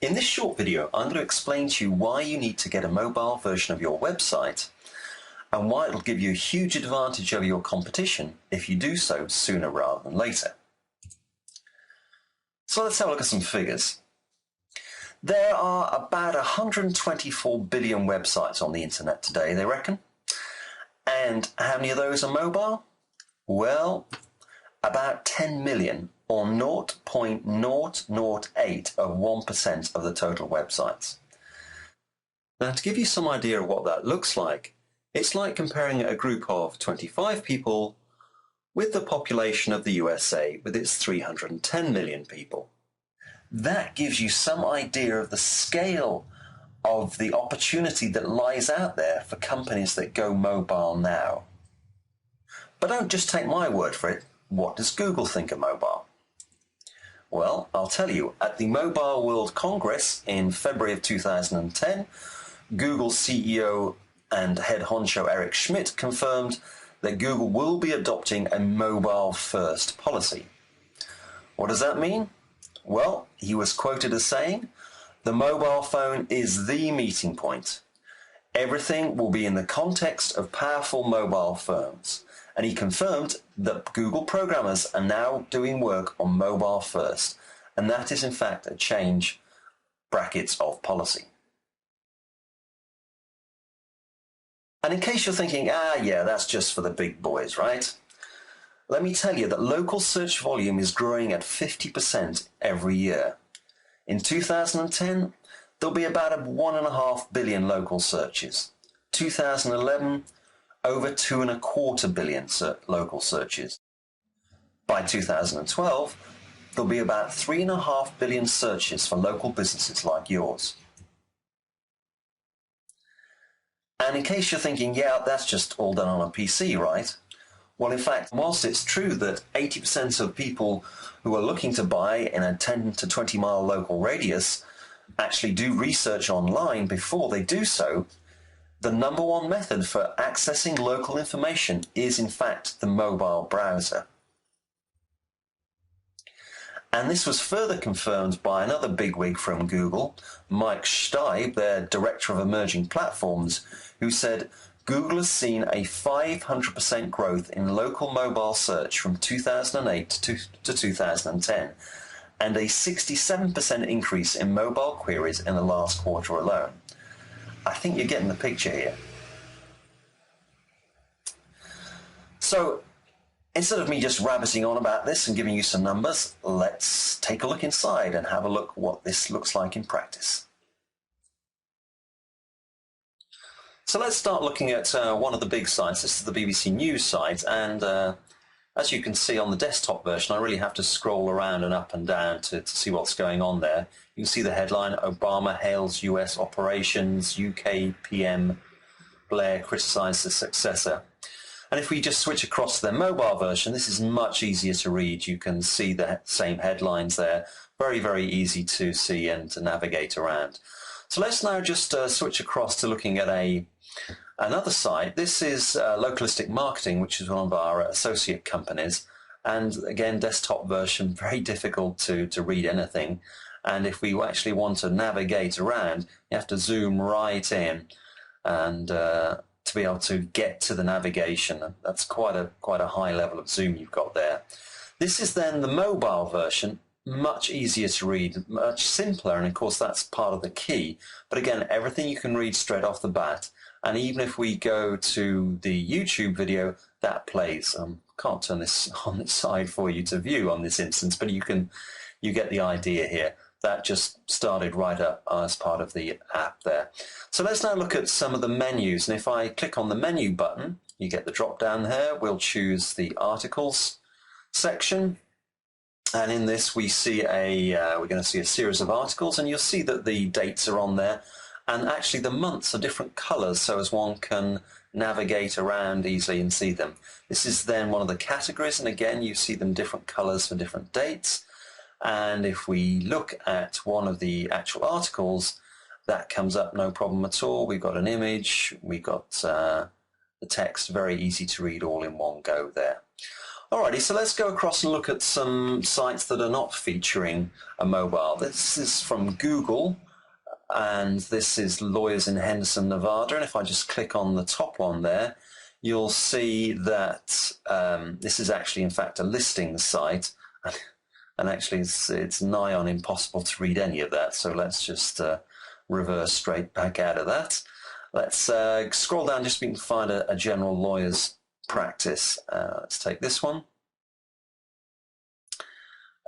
In this short video, I'm going to explain to you why you need to get a mobile version of your website and why it'll give you a huge advantage over your competition if you do so sooner rather than later. So let's have a look at some figures. There are about 124 billion websites on the internet today, they reckon. And how many of those are mobile? Well, about 10 million, or 0.008 of 1% of the total websites. Now, to give you some idea of what that looks like, it's like comparing a group of 25 people with the population of the USA with its 310 million people. That gives you some idea of the scale of the opportunity that lies out there for companies that go mobile now. But don't just take my word for it. What does Google think of mobile? Well, I'll tell you, at the Mobile World Congress in February of 2010, Google CEO and head honcho Eric Schmidt confirmed that Google will be adopting a mobile-first policy. What does that mean? Well, he was quoted as saying, "The mobile phone is the meeting point. Everything will be in the context of powerful mobile phones." And he confirmed that Google programmers are now doing work on mobile first, and that is in fact a change, brackets, of policy. And in case you're thinking, yeah, that's just for the big boys, right? Let me tell you that local search volume is growing at 50% every year. In 2010, there'll be about 1.5 billion local searches. 2011, over 2.25 billion local searches. By 2012, there'll be about 3.5 billion searches for local businesses like yours. And in case you're thinking, yeah, that's just all done on a PC, right? Well, in fact, whilst it's true that 80% of people who are looking to buy in a 10 to 20 mile local radius actually do research online before they do so, the number one method for accessing local information is in fact the mobile browser. And this was further confirmed by another bigwig from Google, Mike Steib, their Director of Emerging Platforms, who said Google has seen a 500% growth in local mobile search from 2008 to 2010, and a 67% increase in mobile queries in the last quarter alone. I think you're getting the picture here. So, instead of me just rabbiting on about this and giving you some numbers, let's take a look inside and have a look what this looks like in practice. So let's start looking at one of the big sites. This is the BBC News site, and as you can see on the desktop version, I really have to scroll around and up and down to see what's going on there. You can see the headline, Obama hails US operations, UK PM Blair criticised the successor. And if we just switch across to their mobile version, this is much easier to read. You can see the same headlines there. Very, very easy to see and to navigate around. So let's now just switch across to looking at another site. This is Localistic Marketing, which is one of our associate companies. And again, desktop version, very difficult to read anything. And if we actually want to navigate around, you have to zoom right in and to be able to get to the navigation. That's quite a high level of zoom you've got there. This is then the mobile version, much easier to read, much simpler, and of course that's part of the key. But again, everything you can read straight off the bat. And even if we go to the YouTube video, that plays. Can't turn this on its side for you to view on this instance, but you get the idea here. That just started right up as part of the app there. So let's now look at some of the menus. And if I click on the menu button, you get the drop down here. We'll choose the articles section. And in this we see we're going to see a series of articles, and you'll see that the dates are on there. And actually the months are different colors, so as one can navigate around easily and see them. This is then one of the categories, and again you see them different colors for different dates. And if we look at one of the actual articles, that comes up no problem at all. We've got an image, we've got the text, very easy to read all in one go there. Alrighty, so let's go across and look at some sites that are not featuring a mobile. This is from Google, and this is Lawyers in Henderson, Nevada. And if I just click on the top one there, you'll see that this is actually, in fact, a listings site. And actually, it's nigh on impossible to read any of that. So let's just reverse straight back out of that. Let's scroll down just so we can find a general lawyer's practice. Let's take this one.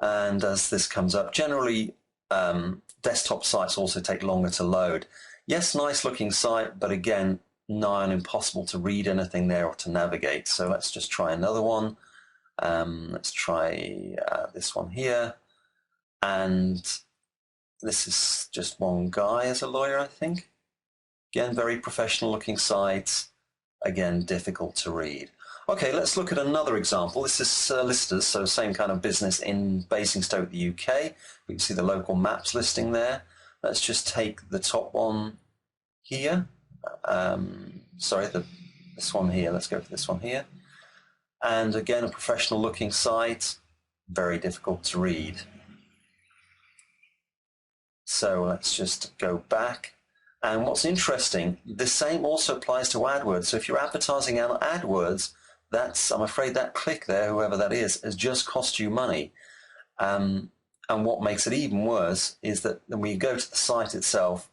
And as this comes up, generally desktop sites also take longer to load. Yes, nice looking site, but again, nigh on impossible to read anything there or to navigate. So let's just try another one. Let's try this one here. And this is just one guy as a lawyer, I think. Again, very professional looking site. Again, difficult to read. Okay, let's look at another example. This is listers, so same kind of business in Basingstoke, the UK. We can see the local maps listing there. Let's just take the top one here. Sorry, this one here. Let's go for this one here. And again, a professional looking site, very difficult to read. So let's just go back. And what's interesting, the same also applies to AdWords. So if you're advertising on AdWords, I'm afraid that click there, whoever that is, has just cost you money. And what makes it even worse is that when you go to the site itself,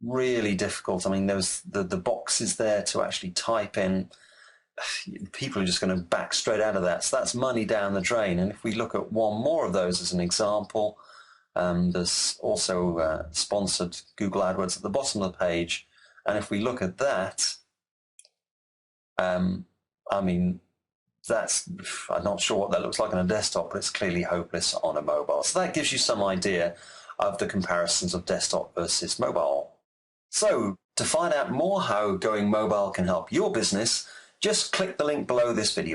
really difficult. I mean, there's the boxes there to actually type in. People are just going to back straight out of that. So that's money down the drain. And if we look at one more of those as an example, there's also sponsored Google AdWords at the bottom of the page. And if we look at that, I mean, I'm not sure what that looks like on a desktop, but it's clearly hopeless on a mobile. So that gives you some idea of the comparisons of desktop versus mobile. So to find out more how going mobile can help your business, just click the link below this video.